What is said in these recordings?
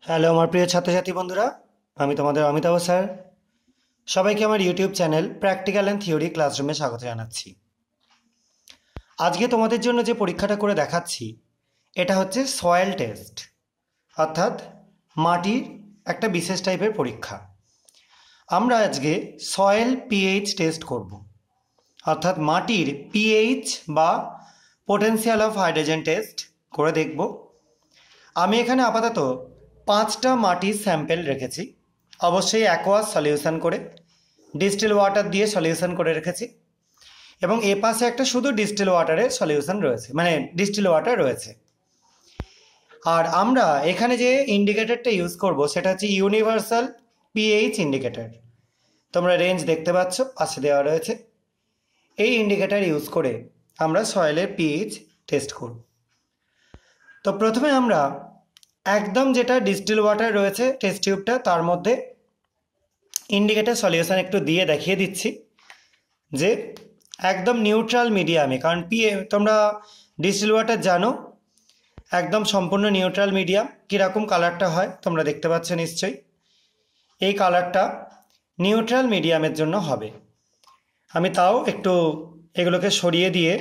Hello আমার প্রিয় ছাত্রছাত্রী বন্ধুরা, আমি তোমাদের অমিতাভ স্যার। সবাইকে আমার YouTube channel practical and theory ক্লাসরুমে স্বাগত জানাচ্ছি। আজকে তোমাদের জন্য যে পরীক্ষাটা করে দেখাচ্ছি এটা হচ্ছে সয়েল টেস্ট, অর্থাৎ মাটির একটা বিশেষ টাইপের পরীক্ষা। আমরা আজকে সয়েল পিএইচ টেস্ট করব, অর্থাৎ মাটির পিএইচ বা পোটেনশিয়াল অফ হাইড্রোজেন টেস্ট করে দেখব। আমি এখানে আপাতত 5টা মাটির স্যাম্পেল রেখেছি, অবশ্যই অ্যাকোয়াস সলিউশন করে, ডিস্টিল ওয়াটার দিয়ে সলিউশন করে রেখেছি, এবং এ পাশে একটা শুধু ডিস্টিল ওয়াটারের সলিউশন রয়েছে, মানে ডিস্টিল ওয়াটার রয়েছে। আর আমরা এখানে যে ইন্ডিকেটরটা ইউজ করব সেটা হচ্ছে ইউনিভার্সাল পিএইচ ইন্ডিকেটর। তোমরা রেঞ্জ দেখতে পাচ্ছ, পাশে দেওয়া রয়েছে। এই ইন্ডিকেটর ইউজ করে আমরা সয়েলের পিএইচ টেস্ট করব। তো প্রথমে আমরা একদম যেটা ডিস্টিল ওয়াটার রয়েছে টেস্ট টিউবটা, তার মধ্যে ইন্ডিকেটর সলিউশন একটু দিয়ে দেখিয়ে দিচ্ছি যে একদম নিউট্রাল মিডিয়ামে, কারণ তোমরা ডিস্টিল ওয়াটার জানো একদম সম্পূর্ণ নিউট্রাল মিডিয়াম। কীরকম কালারটা হয় তোমরা দেখতে পাচ্ছ নিশ্চয়ই। এই কালারটা নিউট্রাল মিডিয়ামের জন্য হবে। আমি তাও একটু এগুলোকে সরিয়ে দিয়ে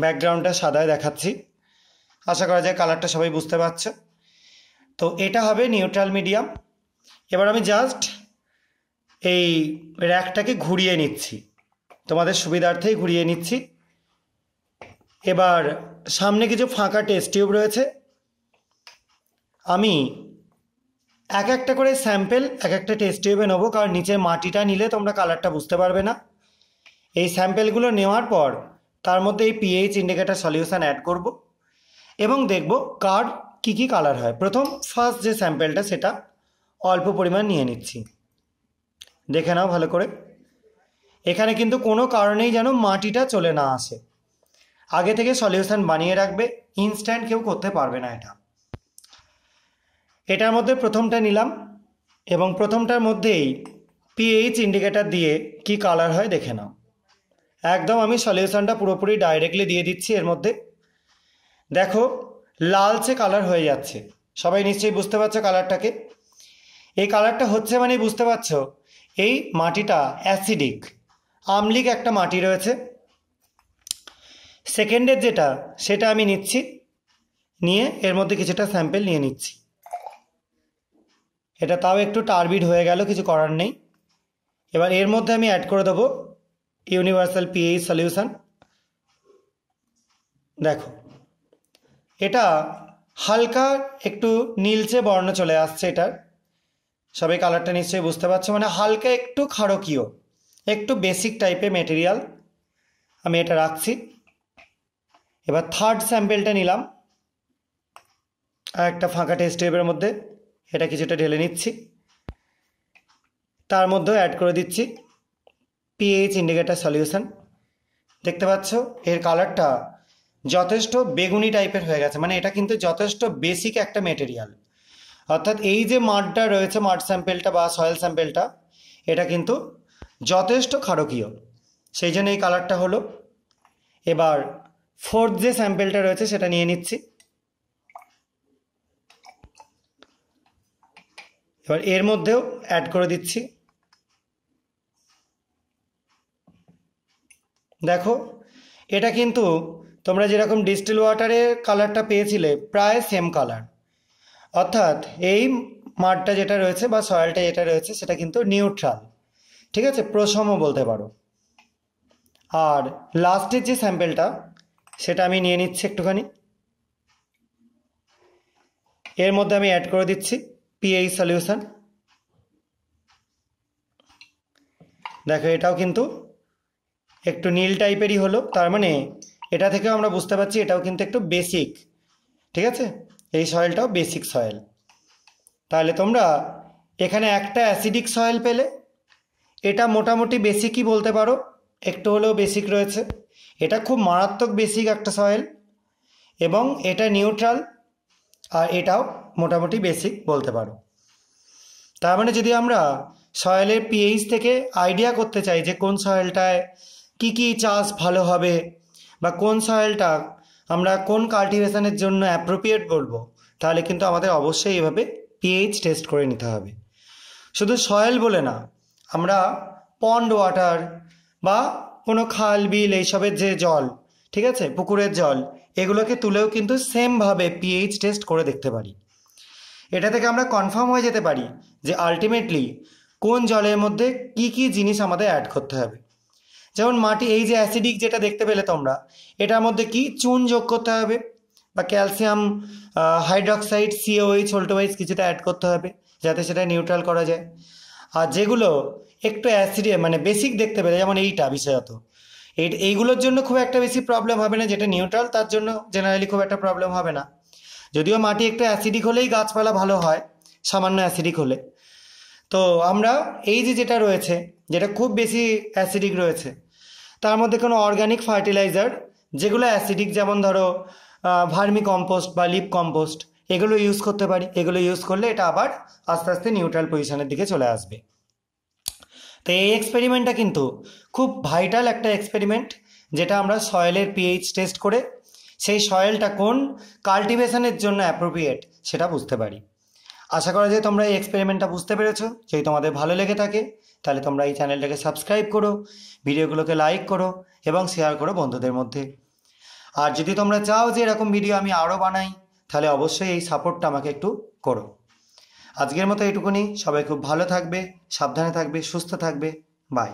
ব্যাকগ্রাউন্ডটা সাদায় দেখাচ্ছি, আশা করা যায় কালারটা সবাই বুঝতে পারছো। তো এটা হবে নিউট্রাল মিডিয়াম। এবার আমি জাস্ট এই র্যাকটাকে ঘুরিয়ে নিচ্ছি, তোমাদের সুবিধার্থেই ঘুরিয়ে নিচ্ছি। এবার সামনে কিছু ফাঁকা টেস্ট টিউব রয়েছে, আমি এক একটা করে স্যাম্পেল এক একটা টেস্ট টিউবে নেবো, কারণ নিচের মাটিটা নিলে তোমরা কালারটা বুঝতে পারবে না। এই স্যাম্পেলগুলো নেওয়ার পর তার মধ্যে এই পিএইচ ইন্ডিকেটর সলিউশন অ্যাড করব এবং দেখব কার কি কালার হয়। ফার্স্ট যে স্যাম্পেলটা সেটা অল্প পরিমাণ নিয়ে নিচ্ছি, দেখে নাও ভালো করে। এখানে কিন্তু কোনো কারণেই যেন মাটিটা চলে না আসে, আগে থেকে সলিউশন বানিয়ে রাখবে, ইনস্ট্যান্ট কেউ করতে পারবে না এটা। এটার মধ্যে প্রথমটা নিলাম এবং প্রথমটার মধ্যেই পিএইচ ইন্ডিকেটর দিয়ে কি কালার হয় দেখে নাও। একদম আমি সলিউশনটা পুরোপুরি ডাইরেক্টলি দিয়ে দিচ্ছি এর মধ্যে। দেখো লালচে কালার হয়ে যাচ্ছে, সবাই নিশ্চয়ই বুঝতে পারছো কালারটাকে। এই কালারটা হচ্ছে মানে বুঝতে পারছো এই মাটিটা অ্যাসিডিক, আম্লিক একটা মাটি রয়েছে। সেকেন্ডের যেটা সেটা আমি নিচ্ছি, নিয়ে এর মধ্যে কিছুটা স্যাম্পেল নিয়ে নিচ্ছি। এটা তাও একটু টার্বিড হয়ে গেল, কিছু করার নেই। এবার এর মধ্যে আমি অ্যাড করে দেবো ইউনিভার্সাল পিএইচ সলিউশন। দেখো এটা হালকা একটু নীলচে বর্ণ চলে আসছে এটার, সবাই কালারটা নিশ্চয়ই বুঝতে পারছো, মানে হালকা একটু ক্ষারকীয়, একটু বেসিক টাইপের মেটেরিয়াল। আমি এটা রাখছি। এবার থার্ড স্যাম্পেলটা নিলাম আর একটা ফাঁকা টেস্ট টিউবের মধ্যে, এটা কিছুটা ঢেলে নিচ্ছি, তার মধ্যেও অ্যাড করে দিচ্ছি পিএইচ ইন্ডিকেটর সলিউশন। দেখতে পাচ্ছ এর কালারটা যথেষ্ট বেগুনি টাইপের হয়ে গেছে, মানে এটা কিন্তু যথেষ্ট বেসিক একটা মেটেরিয়াল। অর্থাৎ এই যে মাডটা রয়েছে, মাড স্যাম্পেলটা বা সয়েল স্যাম্পেলটা, এটা কিন্তু যথেষ্ট ক্ষারকীয়, সেই জন্য এই কালারটা হলো। এবার ফোর্থ যে স্যাম্পেলটা রয়েছে সেটা নিয়ে নিচ্ছি। এবার এর মধ্যেও অ্যাড করে দিচ্ছি। দেখো এটা কিন্তু তোমরা যেরকম ডিস্টিল ওয়াটারের কালারটা পেয়েছিলে প্রায় সেম কালার, অর্থাৎ এই মাডটা যেটা রয়েছে বা সয়েলটা যেটা রয়েছে সেটা কিন্তু নিউট্রাল, ঠিক আছে, প্রসম বলতে পারো। আর লাস্টের যে স্যাম্পেলটা সেটা আমি নিয়ে নিচ্ছি একটুখানি, এর মধ্যে আমি অ্যাড করে দিচ্ছি পিএইচ সলিউশন। দেখো এটাও কিন্তু একটু নীল টাইপেরই হলো, তার মানে এটা থেকেও আমরা বুঝতে পারছি এটাও কিন্তু একটু বেসিক, ঠিক আছে, এই সয়েলটাও বেসিক সয়েল। তাহলে তোমরা এখানে একটা অ্যাসিডিক সয়েল পেলে, এটা মোটামুটি বেসিকই বলতে পারো, একটু হলেও বেসিক রয়েছে। এটা খুব মারাত্মক বেসিক একটা সয়েল, এবং এটা নিউট্রাল, আর এটাও মোটামুটি বেসিক বলতে পারো। তার মানে যদি আমরা সয়েলের পিএইচ থেকে আইডিয়া করতে চাই যে কোন সয়েলটায় কি চাষ ভালো হবে, বা কোন সয়েলটা আমরা কোন কাল্টিভেশনের জন্য অ্যাপ্রোপ্রিয়েট বলবো, তাহলে কিন্তু আমাদের অবশ্যই এভাবে পিএইচ টেস্ট করে নিতে হবে। শুধু সয়েল বলে না, আমরা পন্ড ওয়াটার বা কোনো খাল বিল এইসবের যে জল, ঠিক আছে, পুকুরের জল, এগুলোকে তুলেও কিন্তু সেমভাবে পিএইচ টেস্ট করে দেখতে পারি। এটা থেকে আমরা কনফার্ম হয়ে যেতে পারি যে আলটিমেটলি কোন জলের মধ্যে কি কি জিনিস আমাদের অ্যাড করতে হবে। যেমন মাটি, এই যে অ্যাসিডিক যেটা দেখতে পেলে তোমরা, এটার মধ্যে কি চুন যোগ করতে হবে বা ক্যালসিয়াম হাইড্রক্সাইড COH হোল্টোভাইজ কিছুটা অ্যাড করতে হবে যাতে সেটা নিউট্রাল করা যায়। আর যেগুলো একটু অ্যাসিড মানে বেসিক দেখতে পেলে, যেমন এইটা বিশেষত, এইগুলোর জন্য খুব একটা বেশি প্রবলেম হবে না, যেটা নিউট্রাল তার জন্য জেনারেলি খুব একটা প্রবলেম হবে না। যদিও মাটি একটু অ্যাসিডিক হলেই গাছপালা ভালো হয়, সামান্য অ্যাসিডিক হলে। তো আমরা এই যে যেটা রয়েছে, যেটা খুব বেশি অ্যাসিডিক রয়েছে, তার মধ্যে কোনো অর্গানিক ফার্টিলাইজার যেগুলো অ্যাসিডিক, যেমন ধরো ভার্মি কম্পোস্ট বা লিপ কম্পোস্ট, এগুলো ইউজ করতে পারি। এগুলো ইউজ করলে এটা আবার আস্তে আস্তে নিউট্রাল পজিশনের দিকে চলে আসবে। তো এই এক্সপেরিমেন্টটা কিন্তু খুব ভাইটাল একটা এক্সপেরিমেন্ট, যেটা আমরা সয়েলের পিএইচ টেস্ট করে সেই সয়েলটা কোন কাল্টিভেশনের জন্য অ্যাপ্রোপ্রিয়েট সেটা বুঝতে পারি। আশা করা যায় তোমরা এই এক্সপেরিমেন্টটা বুঝতে পেরেছো। যদি তোমাদের ভালো লেগে থাকে তাহলে তোমরা এই চ্যানেলটাকে সাবস্ক্রাইব করো, ভিডিওগুলোকে লাইক করো এবং শেয়ার করো বন্ধুদের মধ্যে। আর যদি তোমরা চাও যে এরকম ভিডিও আমি আরও বানাই, তাহলে অবশ্যই এই সাপোর্টটা আমাকে একটু করো। আজকের মতো এটুকুনি। সবাই খুব ভালো থাকবে, সাবধানে থাকবে, সুস্থ থাকবে। বাই।